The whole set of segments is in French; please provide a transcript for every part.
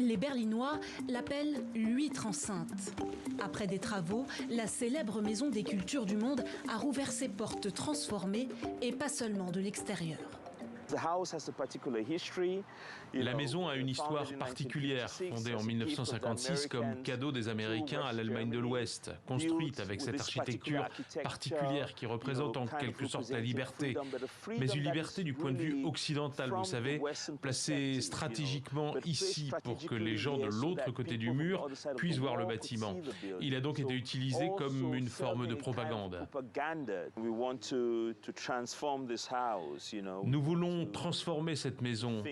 Les Berlinois l'appellent l'huître enceinte. Après des travaux, la célèbre maison des cultures du monde a rouvert ses portes transformées et pas seulement de l'extérieur. La maison a une histoire particulière, fondée en 1956 comme cadeau des Américains à l'Allemagne de l'Ouest, construite avec cette architecture particulière qui représente en quelque sorte la liberté, mais une liberté du point de vue occidental, vous savez, placée stratégiquement ici pour que les gens de l'autre côté du mur puissent voir le bâtiment. Il a donc été utilisé comme une forme de propagande. Nous voulons transformer cette maison,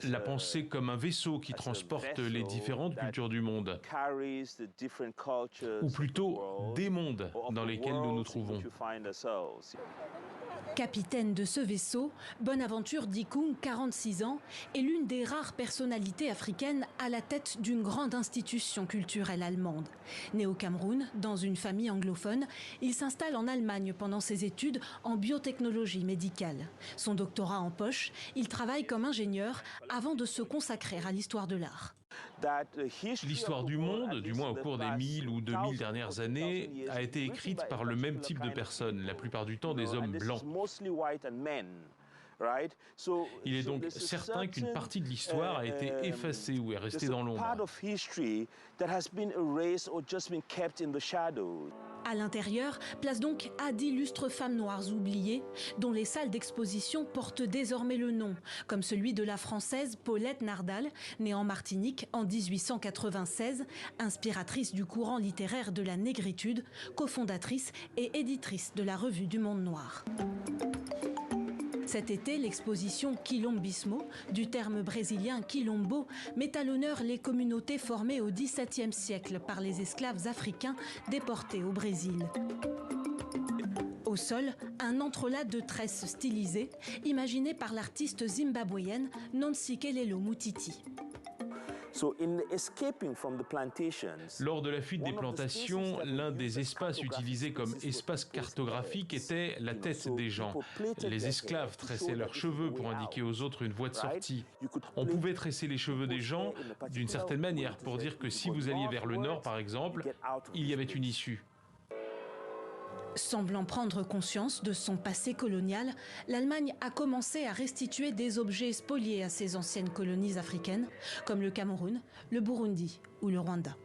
la penser comme un vaisseau qui transporte les différentes cultures du monde, ou plutôt des mondes dans lesquels nous nous trouvons. Capitaine de ce vaisseau, Bonaventure Dikung, 46 ans, est l'une des rares personnalités africaines à la tête d'une grande institution culturelle allemande. Né au Cameroun, dans une famille anglophone, il s'installe en Allemagne pendant ses études en biotechnologie médicale. Son doctorat en poche, il travaille comme ingénieur avant de se consacrer à l'histoire de l'art. L'histoire du monde, du moins au cours des 1000 ou 2000 dernières années, a été écrite par le même type de personnes, la plupart du temps des hommes blancs. Il est donc certain qu'une partie de l'histoire a été effacée ou est restée dans l'ombre. À l'intérieur, place donc à d'illustres femmes noires oubliées, dont les salles d'exposition portent désormais le nom, comme celui de la Française Paulette Nardal, née en Martinique en 1896, inspiratrice du courant littéraire de la négritude, cofondatrice et éditrice de la Revue du Monde Noir. Cet été, l'exposition Quilombismo, du terme brésilien quilombo, met à l'honneur les communautés formées au XVIIe siècle par les esclaves africains déportés au Brésil. Au sol, un entrelac de tresses stylisées, imaginé par l'artiste zimbabwéenne Nontsikelelo Mutiti. Lors de la fuite des plantations, l'un des espaces utilisés comme espace cartographique était la tête des gens. Les esclaves tressaient leurs cheveux pour indiquer aux autres une voie de sortie. On pouvait tresser les cheveux des gens d'une certaine manière pour dire que si vous alliez vers le nord, par exemple, il y avait une issue. Semblant prendre conscience de son passé colonial, l'Allemagne a commencé à restituer des objets spoliés à ses anciennes colonies africaines, comme le Cameroun, le Burundi ou le Rwanda.